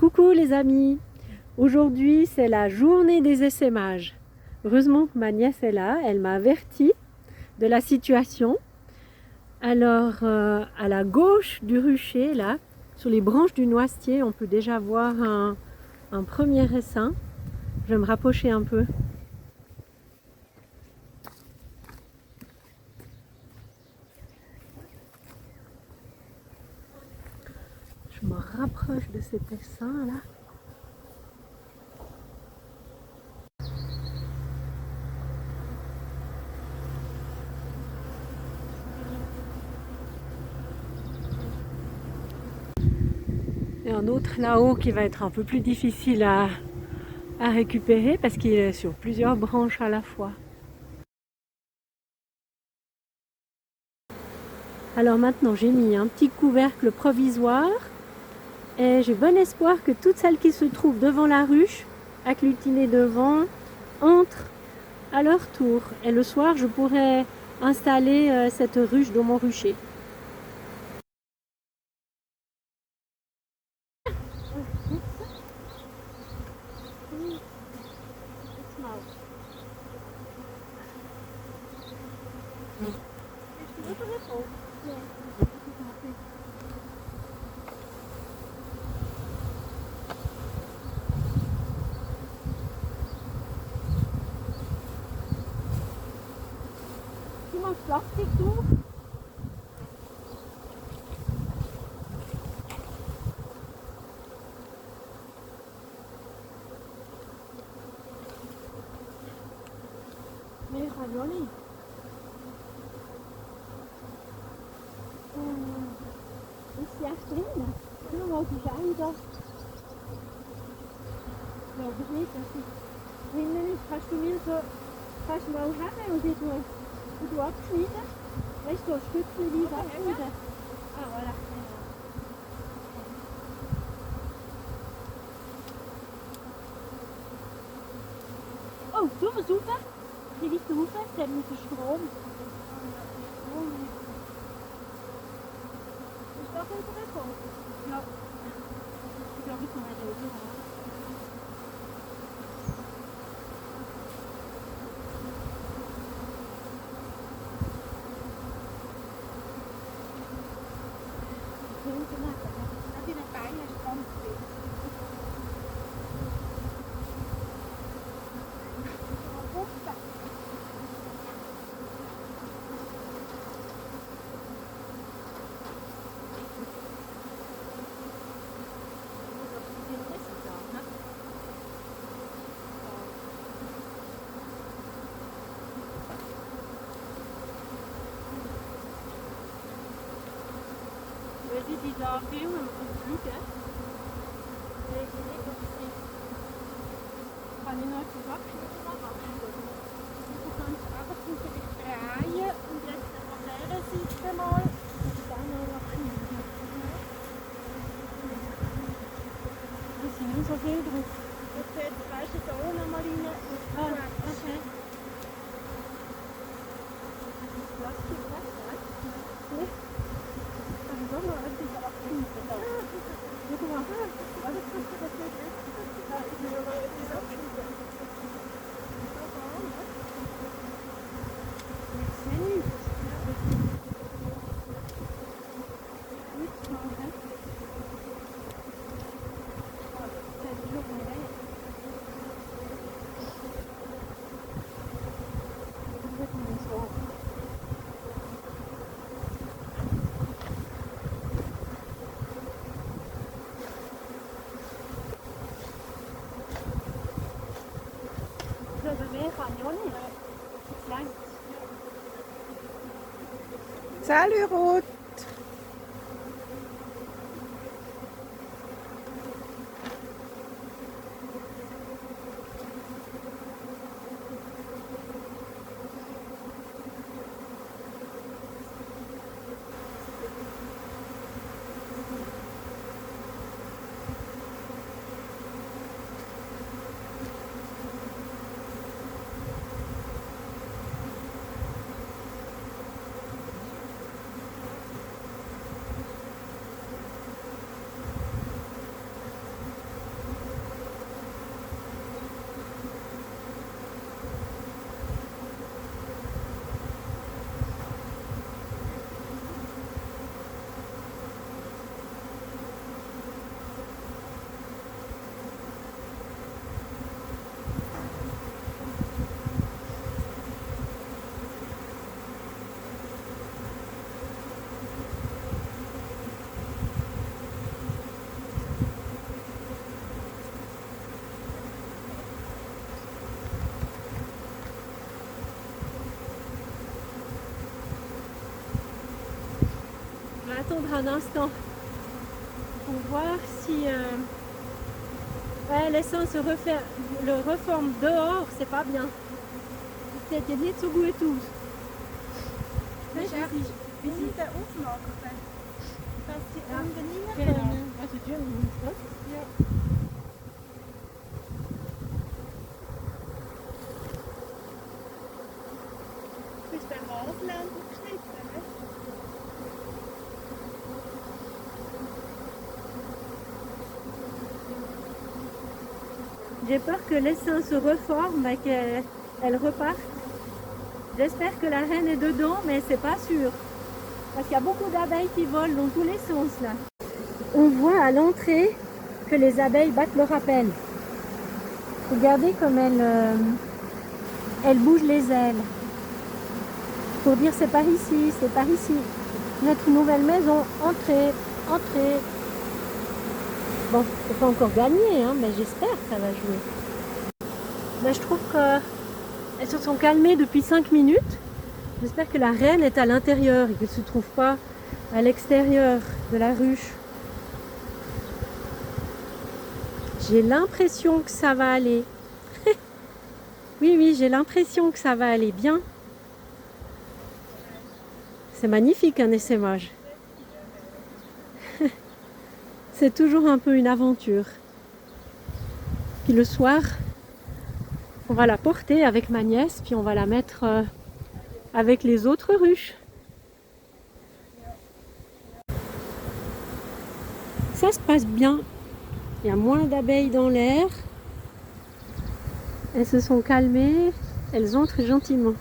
Coucou les amis, aujourd'hui c'est la journée des essaimages. Heureusement que ma nièce est là, elle m'a averti de la situation. Alors à la gauche du rucher, là, sur les branches du noisetier, on peut déjà voir un premier essaim. Je vais me rapprocher un peu. Je me rapproche de cet essaim là. Et un autre là-haut qui va être un peu plus difficile à récupérer parce qu'il est sur plusieurs branches à la fois. Alors maintenant j'ai mis un petit couvercle provisoire et j'ai bon espoir que toutes celles qui se trouvent devant la ruche, agglutinées devant, entrent à leur tour. Et le soir je pourrai installer cette ruche dans mon rucher. Iemand plastic toe? Nee, ravioli. Ist die echt drin? Nur mal die Scheibe. Ja, ich nicht, dass sie drinnen ist. Kannst du mir so, kannst du mal haben und du abschneiden? Weißt du, so stückchenweise abschneiden? Ah, voilà. Oh, tu wir rauf. Ein bisschen weiter rauf, der mit dem Strom. Ist das rübergekommen? Ja. Ich glaube, ich komme nicht rüber. Wil je die daar filmen met een vloed, hè? Nee, ik weet niet of het kann ich noch die Backschnitte machen. Du kannst einfach natürlich drehen und jetzt von dieser Seite mal und dann noch nach hinten. Da sind nicht so viel drauf. Jetzt weißt du da auch noch mal rein. Ah, okay. Das Plastik weg, ne? Ja. Also doch noch etwas abschneiden da. Guck mal. Alles gut, das geht weg. Ja, ich will aber etwas abschneiden. Salut Ruth! attendre un instant pour voir si ouais, l'essence le reforme dehors, c'est pas bien. Het je niet zo goed toe. Wie sieht der aufmachen? Dass sie unten rein Genau. können? Also German ist das? Ja. Ist der Haarland geschnitten, ne? J'ai peur que l'essaim se reforme et qu'elle reparte. J'espère que la reine est dedans, mais c'est pas sûr. Parce qu'il y a beaucoup d'abeilles qui volent dans tous les sens là. On voit à l'entrée que les abeilles battent leur appel. Regardez comme elles bougent les ailes. Pour dire c'est par ici, c'est par ici. Notre nouvelle maison, entrez, entrez. Bon, c'est pas encore gagné, hein, mais j'espère que ça va jouer. Là, je trouve qu'elles se sont calmées depuis 5 minutes. J'espère que la reine est à l'intérieur et qu'elle ne se trouve pas à l'extérieur de la ruche. J'ai l'impression que ça va aller. Oui, j'ai l'impression que ça va aller bien. C'est magnifique un essaimage. C'est toujours un peu une aventure. Puis le soir, on va la porter avec ma nièce, puis on va la mettre avec les autres ruches. Ça se passe bien. Il y a moins d'abeilles dans l'air. Elles se sont calmées. Elles entrent gentiment.